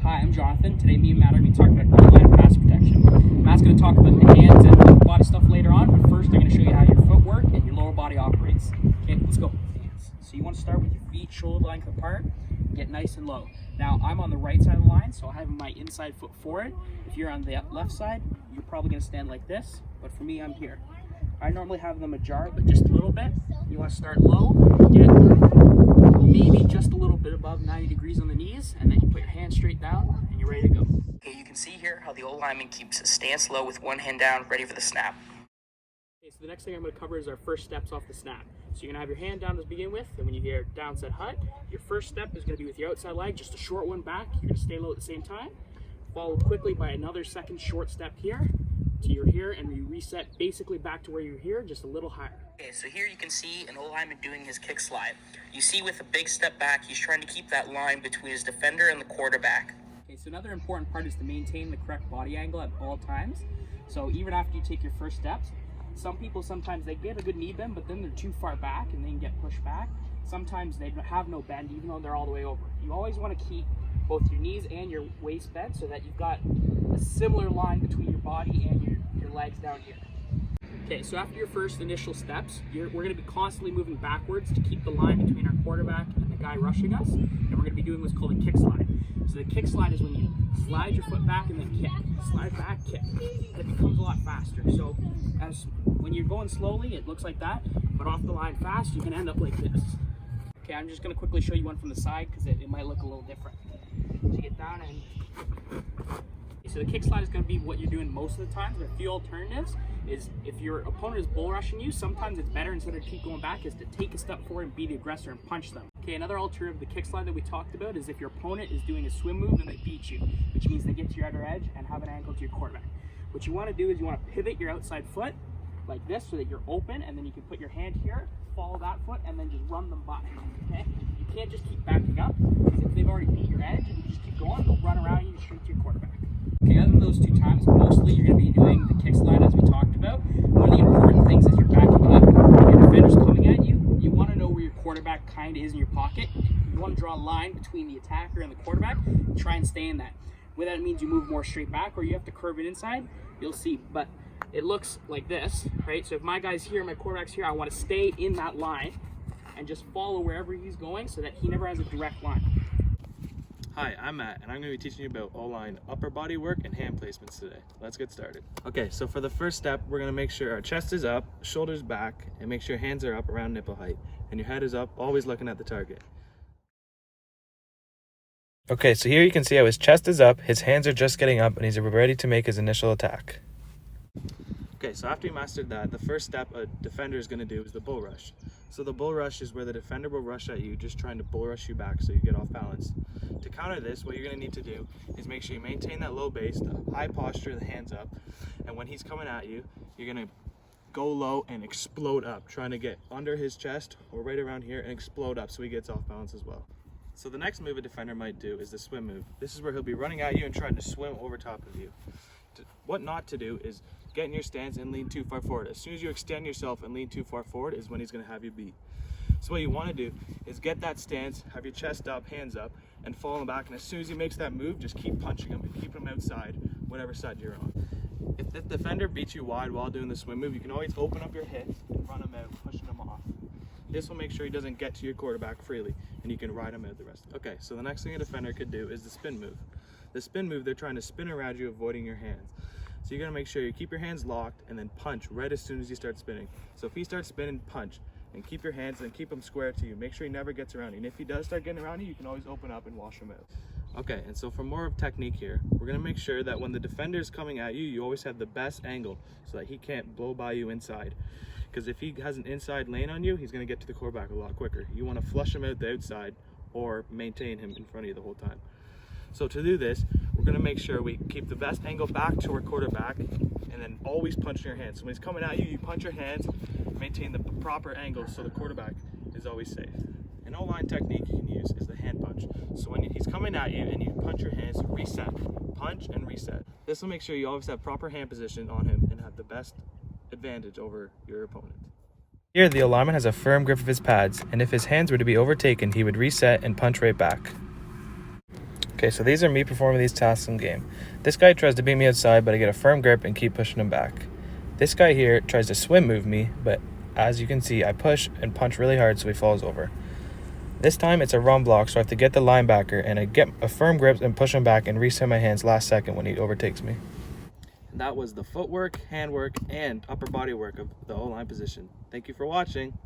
Hi, I'm Jonathan. Today me and Matt are going to be talking about O-line pass protection. Matt's going to talk about the hands and upper body stuff later on, but first I'm going to show you how your footwork and your lower body operates. Okay, let's go. So you want to start with your feet shoulder length apart, get nice and low. Now I'm on the right side of the line, so I have my inside foot forward. If you're on the left side, you're probably going to stand like this, but for me, I'm here. I normally have them ajar, but just a little bit. You want to start low, get maybe just a little bit above 90 degrees on the knees, and then you put your hands straight down, and you're ready to go. Okay, you can see here how the O-lineman keeps a stance low with one hand down, ready for the snap. Okay, so the next thing I'm going to cover is our first steps off the snap. So you're going to have your hand down to begin with, and when you hear down set hut, your first step is going to be with your outside leg, just a short one back. You're going to stay low at the same time, followed quickly by another second short step here, to you're here, and you reset basically back to where you're here, just a little higher. Okay, so here you can see an O-lineman doing his kick slide. You see with a big step back, he's trying to keep that line between his defender and the quarterback. Okay, so another important part is to maintain the correct body angle at all times. So even after you take your first steps, some people sometimes they get a good knee bend, but then they're too far back and they can get pushed back. Sometimes they have no bend even though they're all the way over. You always want to keep both your knees and your waist bent so that you've got a similar line between your body and your legs down here. Okay, so after your first initial steps, we're going to be constantly moving backwards to keep the line between our quarterback and the guy rushing us, and we're going to be doing what's called a kick slide. So the kick slide is when you slide your foot back and then kick. Slide back, kick. It becomes a lot faster. So when you're going slowly, it looks like that, but off the line fast, you can end up like this. Okay, I'm just going to quickly show you one from the side because it might look a little different. So you get down and... So the kick slide is going to be what you're doing most of the time. But a few alternatives is if your opponent is bull rushing you, sometimes it's better instead of keep going back is to take a step forward and be the aggressor and punch them. Okay, another alternative to the kick slide that we talked about is if your opponent is doing a swim move and they beat you, which means they get to your other edge and have an angle to your quarterback. What you want to do is you want to pivot your outside foot like this so that you're open, and then you can put your hand here, follow that foot, and then just run them by. Okay? You can't just keep backing up because if they've already beat your edge and you just keep going, they'll run around you straight to your quarterback. Okay, other than those two times, mostly you're going to be doing the kick slide as we talked about. One of the important things is you're backing up. If your defender's coming at you, you want to know where your quarterback kind of is in your pocket. You want to draw a line between the attacker and the quarterback. Try and stay in that. Whether that means you move more straight back or you have to curve it inside, you'll see. But it looks like this, right? So if my guy's here, my quarterback's here, I want to stay in that line and just follow wherever he's going so that he never has a direct line. Hi, I'm Matt, and I'm going to be teaching you about O-line upper body work and hand placements today. Let's get started. Okay, so for the first step, we're going to make sure our chest is up, shoulders back, and make sure your hands are up around nipple height, and your head is up, always looking at the target. Okay, so here you can see how his chest is up, his hands are just getting up, and he's ready to make his initial attack. Okay, so after you mastered that, the first step a defender is going to do is the bull rush. So the bull rush is where the defender will rush at you, just trying to bull rush you back so you get off balance. To counter this, what you're going to need to do is make sure you maintain that low base, the high posture, the hands up, and when he's coming at you, you're going to go low and explode up, trying to get under his chest or right around here and explode up so he gets off balance as well. So the next move a defender might do is the swim move. This is where he'll be running at you and trying to swim over top of you. What not to do is get in your stance and lean too far forward. As soon as you extend yourself and lean too far forward is when he's going to have you beat. So what you want to do is get that stance, have your chest up, hands up, and fall him back. And as soon as he makes that move, just keep punching him and keep him outside, whatever side you're on. If the defender beats you wide while doing the swim move, you can always open up your hips and run him out, pushing him off. This will make sure he doesn't get to your quarterback freely, and you can ride him out the rest. Okay, so the next thing a defender could do is the spin move. The spin move, they're trying to spin around you, avoiding your hands. So you're going to make sure you keep your hands locked and then punch right as soon as you start spinning. So if he starts spinning, punch. And keep your hands and keep him square to you. Make sure he never gets around you. And if he does start getting around you, you can always open up and wash him out. Okay, and so for more of technique here, we're going to make sure that when the defender is coming at you, you always have the best angle so that he can't blow by you inside. Because if he has an inside lane on you, he's going to get to the quarterback a lot quicker. You want to flush him out the outside or maintain him in front of you the whole time. So to do this, we're going to make sure we keep the best angle back to our quarterback and then always punch your hands. So when he's coming at you, you punch your hands, maintain the proper angle so the quarterback is always safe. An O-line technique you can use is the hand punch. So when he's coming at you and you punch your hands, reset, punch and reset. This will make sure you always have proper hand position on him and have the best advantage over your opponent. Here the O-lineman has a firm grip of his pads, and if his hands were to be overtaken, he would reset and punch right back. Okay, so these are me performing these tasks in game. This guy tries to beat me outside, but I get a firm grip and keep pushing him back. This guy here tries to swim move me, but as you can see, I push and punch really hard so he falls over. This time it's a run block, so I have to get the linebacker and I get a firm grip and push him back and reset my hands last second when he overtakes me. And that was the footwork, handwork, and upper body work of the O-line position. Thank you for watching.